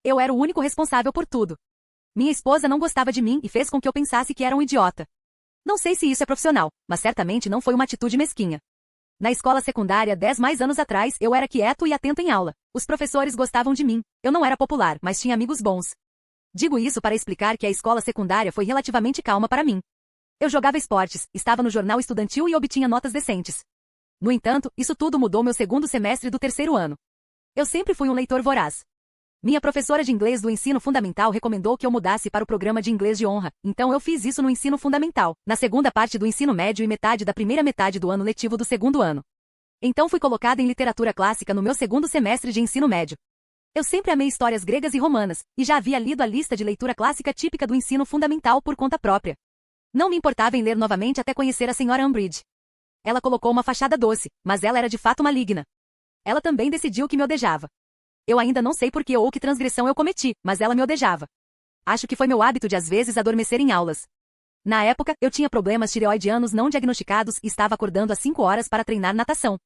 Eu era o único responsável por tudo. Minha esposa não gostava de mim e fez com que eu pensasse que era um idiota. Não sei se isso é profissional, mas certamente não foi uma atitude mesquinha. Na escola secundária, 10 mais anos atrás, eu era quieto e atento em aula. Os professores gostavam de mim. Eu não era popular, mas tinha amigos bons. Digo isso para explicar que a escola secundária foi relativamente calma para mim. Eu jogava esportes, estava no jornal estudantil e obtinha notas decentes. No entanto, isso tudo mudou meu segundo semestre do terceiro ano. Eu sempre fui um leitor voraz. Minha professora de inglês do ensino fundamental recomendou que eu mudasse para o programa de inglês de honra, então eu fiz isso no ensino fundamental, na segunda parte do ensino médio e metade da primeira metade do ano letivo do segundo ano. Então fui colocada em literatura clássica no meu segundo semestre de ensino médio. Eu sempre amei histórias gregas e romanas, e já havia lido a lista de leitura clássica típica do ensino fundamental por conta própria. Não me importava em ler novamente até conhecer a senhora Umbridge. Ela colocou uma fachada doce, mas ela era de fato maligna. Ela também decidiu que me odejava. Eu ainda não sei por que ou que transgressão eu cometi, mas ela me odejava. Acho que foi meu hábito de às vezes adormecer em aulas. Na época, eu tinha problemas tireoidianos não diagnosticados e estava acordando às 5 horas para treinar natação.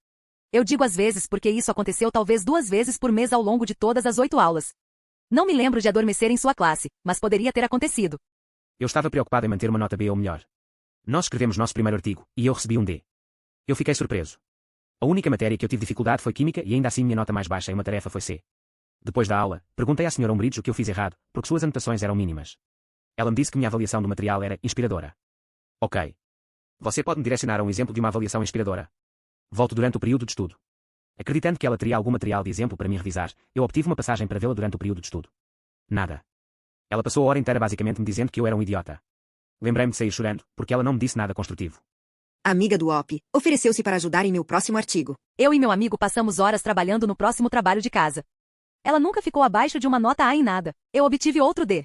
Eu digo às vezes porque isso aconteceu talvez 2 vezes por mês ao longo de todas as 8 aulas. Não me lembro de adormecer em sua classe, mas poderia ter acontecido. Eu estava preocupado em manter uma nota B ou melhor. Nós escrevemos nosso primeiro artigo, e eu recebi um D. Eu fiquei surpreso. A única matéria que eu tive dificuldade foi Química e ainda assim minha nota mais baixa em uma tarefa foi C. Depois da aula, perguntei à Sra. Umbridge o que eu fiz errado, porque suas anotações eram mínimas. Ela me disse que minha avaliação do material era inspiradora. Ok. Você pode me direcionar a um exemplo de uma avaliação inspiradora? Volto durante o período de estudo. Acreditando que ela teria algum material de exemplo para me revisar, eu obtive uma passagem para vê-la durante o período de estudo. Nada. Ela passou a hora inteira basicamente me dizendo que eu era um idiota. Lembrei-me de sair chorando, porque ela não me disse nada construtivo. A amiga do OP ofereceu-se para ajudar em meu próximo artigo. Eu e meu amigo passamos horas trabalhando no próximo trabalho de casa. Ela nunca ficou abaixo de uma nota A em nada. Eu obtive outro D.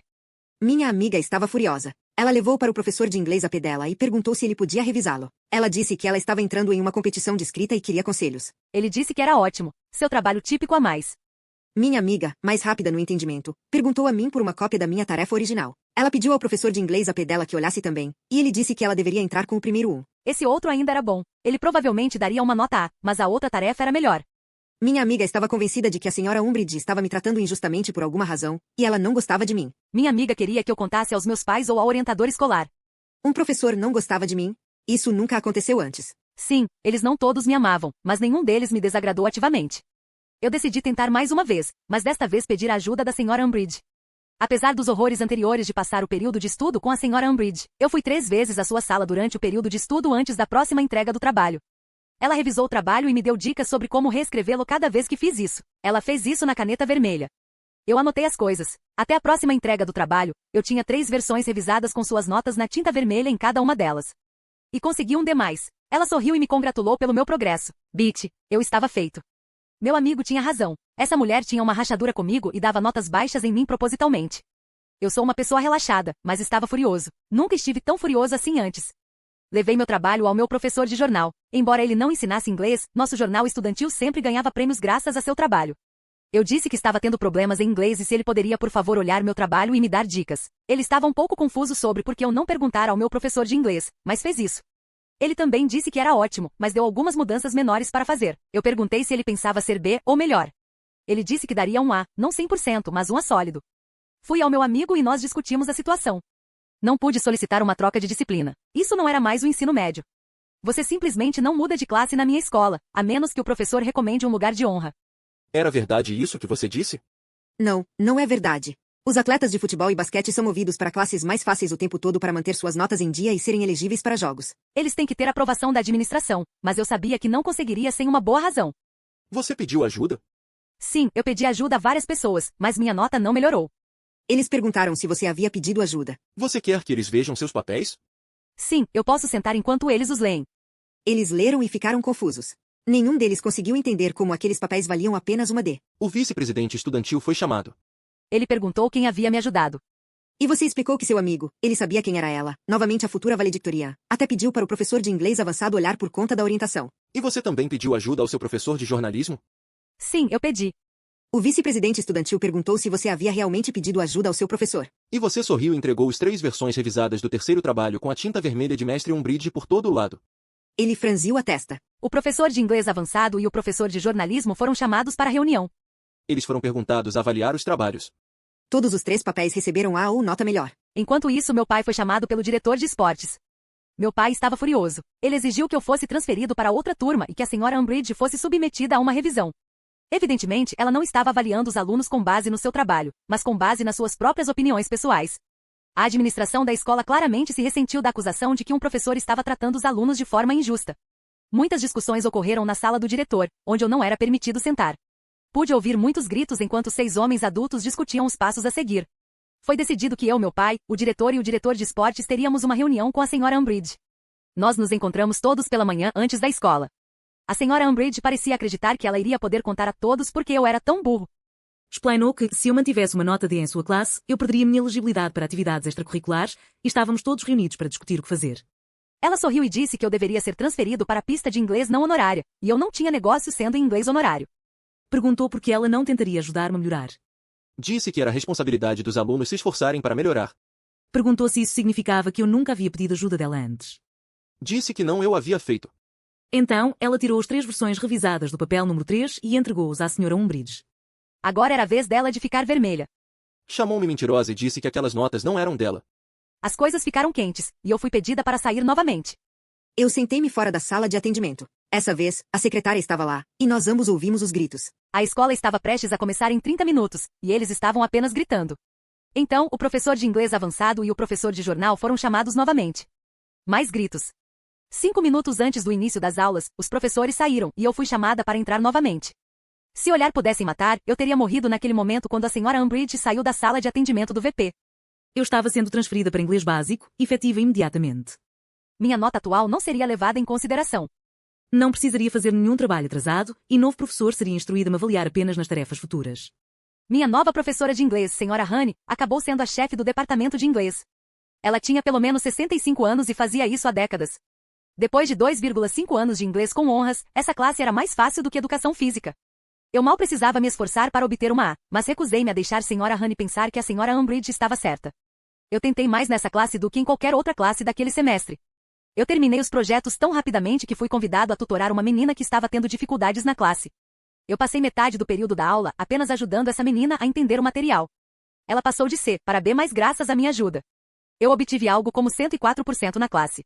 Minha amiga estava furiosa. Ela levou para o professor de inglês a P dela e perguntou se ele podia revisá-lo. Ela disse que ela estava entrando em uma competição de escrita e queria conselhos. Ele disse que era ótimo. Seu trabalho típico a mais. Minha amiga, mais rápida no entendimento, perguntou a mim por uma cópia da minha tarefa original. Ela pediu ao professor de inglês a P dela que olhasse também, e ele disse que ela deveria entrar com o primeiro 1. Esse outro ainda era bom. Ele provavelmente daria uma nota A, mas a outra tarefa era melhor. Minha amiga estava convencida de que a senhora Umbridge estava me tratando injustamente por alguma razão, e ela não gostava de mim. Minha amiga queria que eu contasse aos meus pais ou ao orientador escolar. Um professor não gostava de mim? Isso nunca aconteceu antes. Sim, eles não todos me amavam, mas nenhum deles me desagradou ativamente. Eu decidi tentar mais uma vez, mas desta vez pedir a ajuda da senhora Umbridge. Apesar dos horrores anteriores de passar o período de estudo com a senhora Umbridge, eu fui 3 vezes à sua sala durante o período de estudo antes da próxima entrega do trabalho. Ela revisou o trabalho e me deu dicas sobre como reescrevê-lo cada vez que fiz isso. Ela fez isso na caneta vermelha. Eu anotei as coisas. Até a próxima entrega do trabalho, eu tinha 3 versões revisadas com suas notas na tinta vermelha em cada uma delas. E consegui um D+. Ela sorriu e me congratulou pelo meu progresso. Bitch, eu estava feito. Meu amigo tinha razão. Essa mulher tinha uma rachadura comigo e dava notas baixas em mim propositalmente. Eu sou uma pessoa relaxada, mas estava furioso. Nunca estive tão furioso assim antes. Levei meu trabalho ao meu professor de jornal. Embora ele não ensinasse inglês, nosso jornal estudantil sempre ganhava prêmios graças a seu trabalho. Eu disse que estava tendo problemas em inglês e se ele poderia por favor olhar meu trabalho e me dar dicas. Ele estava um pouco confuso sobre por que eu não perguntar ao meu professor de inglês, mas fez isso. Ele também disse que era ótimo, mas deu algumas mudanças menores para fazer. Eu perguntei se ele pensava ser B ou melhor. Ele disse que daria um A, não 100%, mas um A sólido. Fui ao meu amigo e nós discutimos a situação. Não pude solicitar uma troca de disciplina. Isso não era mais o ensino médio. Você simplesmente não muda de classe na minha escola, a menos que o professor recomende um lugar de honra. Era verdade isso que você disse? Não, não é verdade. Os atletas de futebol e basquete são movidos para classes mais fáceis o tempo todo para manter suas notas em dia e serem elegíveis para jogos. Eles têm que ter aprovação da administração, mas eu sabia que não conseguiria sem uma boa razão. Você pediu ajuda? Sim, eu pedi ajuda a várias pessoas, mas minha nota não melhorou. Eles perguntaram se você havia pedido ajuda. Você quer que eles vejam seus papéis? Sim, eu posso sentar enquanto eles os leem. Eles leram e ficaram confusos. Nenhum deles conseguiu entender como aqueles papéis valiam apenas uma D. O vice-presidente estudantil foi chamado. Ele perguntou quem havia me ajudado. E você explicou que seu amigo, ele sabia quem era ela, novamente a futura valedictoria, até pediu para o professor de inglês avançado olhar por conta da orientação. E você também pediu ajuda ao seu professor de jornalismo? Sim, eu pedi. O vice-presidente estudantil perguntou se você havia realmente pedido ajuda ao seu professor. E você sorriu e entregou as 3 versões revisadas do terceiro trabalho com a tinta vermelha de mestre Umbridge por todo o lado. Ele franziu a testa. O professor de inglês avançado e o professor de jornalismo foram chamados para a reunião. Eles foram perguntados a avaliar os trabalhos. Todos os 3 papéis receberam A ou nota melhor. Enquanto isso, meu pai foi chamado pelo diretor de esportes. Meu pai estava furioso. Ele exigiu que eu fosse transferido para outra turma e que a senhora Umbridge fosse submetida a uma revisão. Evidentemente, ela não estava avaliando os alunos com base no seu trabalho, mas com base nas suas próprias opiniões pessoais. A administração da escola claramente se ressentiu da acusação de que um professor estava tratando os alunos de forma injusta. Muitas discussões ocorreram na sala do diretor, onde eu não era permitido sentar. Pude ouvir muitos gritos enquanto 6 homens adultos discutiam os passos a seguir. Foi decidido que eu, meu pai, o diretor e o diretor de esportes teríamos uma reunião com a senhora Umbridge. Nós nos encontramos todos pela manhã antes da escola. A senhora Umbridge parecia acreditar que ela iria poder contar a todos porque eu era tão burro. Explainou que, se eu mantivesse uma nota D em sua classe, eu perderia minha elegibilidade para atividades extracurriculares e estávamos todos reunidos para discutir o que fazer. Ela sorriu e disse que eu deveria ser transferido para a pista de inglês não honorária, e eu não tinha negócio sendo em inglês honorário. Perguntou por que ela não tentaria ajudar-me a melhorar. Disse que era responsabilidade dos alunos se esforçarem para melhorar. Perguntou se isso significava que eu nunca havia pedido ajuda dela antes. Disse que não eu havia feito. Então, ela tirou as 3 versões revisadas do papel número 3 e entregou-os à senhora Umbridge. Agora era a vez dela de ficar vermelha. Chamou-me mentirosa e disse que aquelas notas não eram dela. As coisas ficaram quentes, e eu fui pedida para sair novamente. Eu sentei-me fora da sala de atendimento. Essa vez, a secretária estava lá, e nós ambos ouvimos os gritos. A escola estava prestes a começar em 30 minutos, e eles estavam apenas gritando. Então, o professor de inglês avançado e o professor de jornal foram chamados novamente. Mais gritos. 5 minutos antes do início das aulas, os professores saíram, e eu fui chamada para entrar novamente. Se olhar pudessem matar, eu teria morrido naquele momento quando a senhora Umbridge saiu da sala de atendimento do VP. Eu estava sendo transferida para inglês básico, efetiva imediatamente. Minha nota atual não seria levada em consideração. Não precisaria fazer nenhum trabalho atrasado e novo professor seria instruído a me avaliar apenas nas tarefas futuras. Minha nova professora de inglês, senhora Honey, acabou sendo a chefe do departamento de inglês. Ela tinha pelo menos 65 anos e fazia isso há décadas. Depois de 2,5 anos de inglês com honras, essa classe era mais fácil do que educação física. Eu mal precisava me esforçar para obter uma A, mas recusei-me a deixar senhora Honey pensar que a senhora Umbridge estava certa. Eu tentei mais nessa classe do que em qualquer outra classe daquele semestre. Eu terminei os projetos tão rapidamente que fui convidado a tutorar uma menina que estava tendo dificuldades na classe. Eu passei metade do período da aula apenas ajudando essa menina a entender o material. Ela passou de C para B mais graças à minha ajuda. Eu obtive algo como 104% na classe.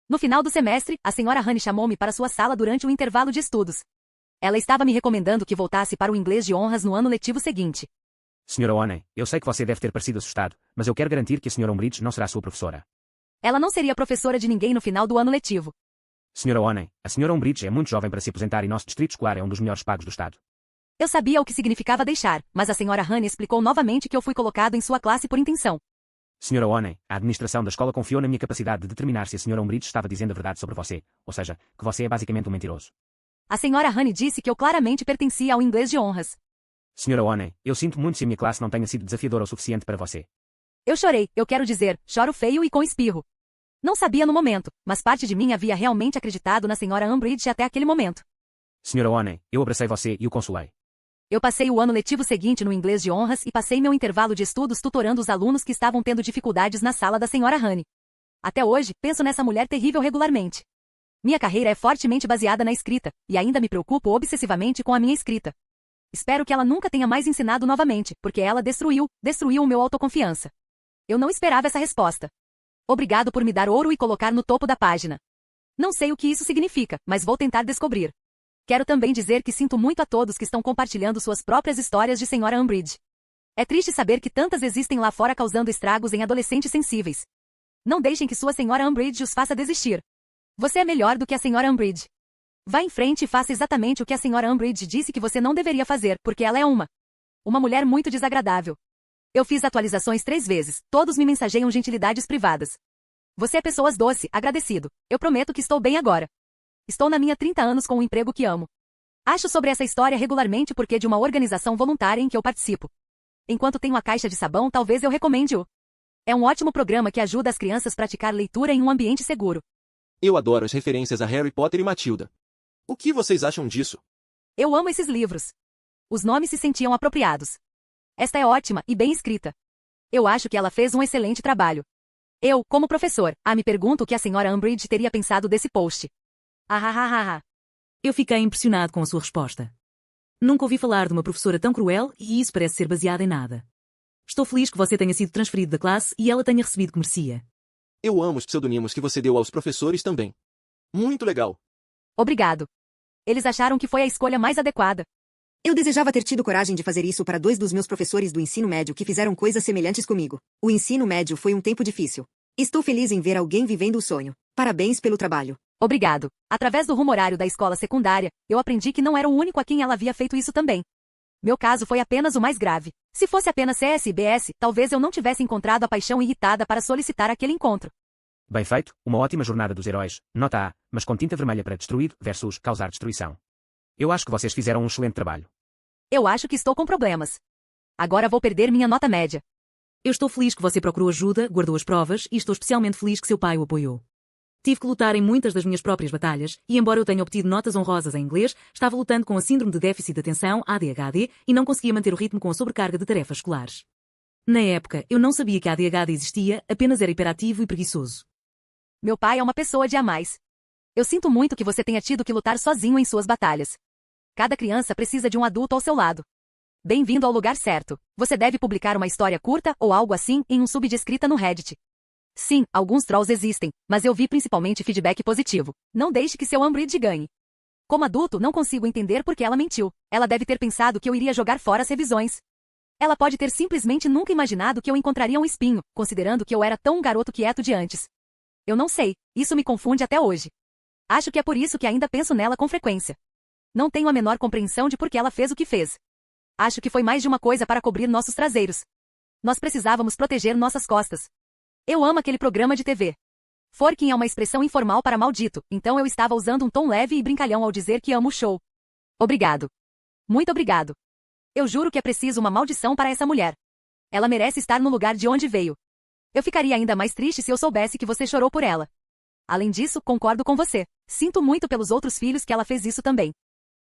No final do semestre, a senhora Honey chamou-me para sua sala durante o intervalo de estudos. Ela estava me recomendando que voltasse para o inglês de honras no ano letivo seguinte. Senhora Honey, eu sei que você deve ter parecido assustado, mas eu quero garantir que a senhora Umbridge não será sua professora. Ela não seria professora de ninguém no final do ano letivo. Senhora Honey, a senhora Umbridge é muito jovem para se aposentar e nosso distrito escolar é um dos melhores pagos do estado. Eu sabia o que significava deixar, mas a senhora Honey explicou novamente que eu fui colocado em sua classe por intenção. Senhora Honey, a administração da escola confiou na minha capacidade de determinar se a senhora Umbridge estava dizendo a verdade sobre você, ou seja, que você é basicamente um mentiroso. A senhora Honey disse que eu claramente pertencia ao inglês de honras. Senhora Honey, eu sinto muito se a minha classe não tenha sido desafiadora o suficiente para você. Eu chorei, eu quero dizer, choro feio e com espirro. Não sabia no momento, mas parte de mim havia realmente acreditado na senhora Umbridge até aquele momento. Senhora Honey, eu abracei você e o consolei. Eu passei o ano letivo seguinte no inglês de honras e passei meu intervalo de estudos tutorando os alunos que estavam tendo dificuldades na sala da senhora Honey. Até hoje, penso nessa mulher terrível regularmente. Minha carreira é fortemente baseada na escrita, e ainda me preocupo obsessivamente com a minha escrita. Espero que ela nunca tenha mais ensinado novamente, porque ela destruiu o meu autoconfiança. Eu não esperava essa resposta. Obrigado por me dar ouro e colocar no topo da página. Não sei o que isso significa, mas vou tentar descobrir. Quero também dizer que sinto muito a todos que estão compartilhando suas próprias histórias de senhora Umbridge. É triste saber que tantas existem lá fora causando estragos em adolescentes sensíveis. Não deixem que sua senhora Umbridge os faça desistir. Você é melhor do que a senhora Umbridge. Vá em frente e faça exatamente o que a senhora Umbridge disse que você não deveria fazer, porque ela é uma mulher muito desagradável. Eu fiz atualizações 3 vezes, todos me mensageiam gentilidades privadas. Você é pessoas doce, agradecido. Eu prometo que estou bem agora. Estou na minha 30 anos com um emprego que amo. Acho sobre essa história regularmente porque de uma organização voluntária em que eu participo. Enquanto tenho a caixa de sabão, talvez eu recomende-o. É um ótimo programa que ajuda as crianças a praticar leitura em um ambiente seguro. Eu adoro as referências a Harry Potter e Matilda. O que vocês acham disso? Eu amo esses livros. Os nomes se sentiam apropriados. Esta é ótima e bem escrita. Eu acho que ela fez um excelente trabalho. Eu, como professor, me pergunto o que a senhora Umbridge teria pensado desse post. Ah. Eu fiquei impressionado com a sua resposta. Nunca ouvi falar de uma professora tão cruel e isso parece ser baseado em nada. Estou feliz que você tenha sido transferido da classe e ela tenha recebido o que merecia. Eu amo os pseudonimos que você deu aos professores também. Muito legal. Obrigado. Eles acharam que foi a escolha mais adequada. Eu desejava ter tido coragem de fazer isso para 2 dos meus professores do ensino médio que fizeram coisas semelhantes comigo. O ensino médio foi um tempo difícil. Estou feliz em ver alguém vivendo o sonho. Parabéns pelo trabalho. Obrigado. Através do rumo horário da escola secundária, eu aprendi que não era o único a quem ela havia feito isso também. Meu caso foi apenas o mais grave. Se fosse apenas CSBS, talvez eu não tivesse encontrado a paixão irritada para solicitar aquele encontro. Bem feito, uma ótima jornada dos heróis, nota A, mas com tinta vermelha para destruir versus causar destruição. Eu acho que vocês fizeram um excelente trabalho. Eu acho que estou com problemas. Agora vou perder minha nota média. Eu estou feliz que você procurou ajuda, guardou as provas e estou especialmente feliz que seu pai o apoiou. Tive que lutar em muitas das minhas próprias batalhas e, embora eu tenha obtido notas honrosas em inglês, estava lutando com a síndrome de déficit de atenção, ADHD, e não conseguia manter o ritmo com a sobrecarga de tarefas escolares. Na época, eu não sabia que a ADHD existia, apenas era hiperativo e preguiçoso. Meu pai é uma pessoa de a mais. Eu sinto muito que você tenha tido que lutar sozinho em suas batalhas. Cada criança precisa de um adulto ao seu lado. Bem-vindo ao lugar certo. Você deve publicar uma história curta ou algo assim em um sub de escrita no Reddit. Sim, alguns trolls existem, mas eu vi principalmente feedback positivo. Não deixe que seu Umbridge ganhe. Como adulto, não consigo entender por que ela mentiu. Ela deve ter pensado que eu iria jogar fora as revisões. Ela pode ter simplesmente nunca imaginado que eu encontraria um espinho, considerando que eu era tão um garoto quieto de antes. Eu não sei, isso me confunde até hoje. Acho que é por isso que ainda penso nela com frequência. Não tenho a menor compreensão de por que ela fez o que fez. Acho que foi mais de uma coisa para cobrir nossos traseiros. Nós precisávamos proteger nossas costas. Eu amo aquele programa de TV. Forking é uma expressão informal para maldito, então eu estava usando um tom leve e brincalhão ao dizer que amo o show. Obrigado. Muito obrigado. Eu juro que é preciso uma maldição para essa mulher. Ela merece estar no lugar de onde veio. Eu ficaria ainda mais triste se eu soubesse que você chorou por ela. Além disso, concordo com você. Sinto muito pelos outros filhos que ela fez isso também.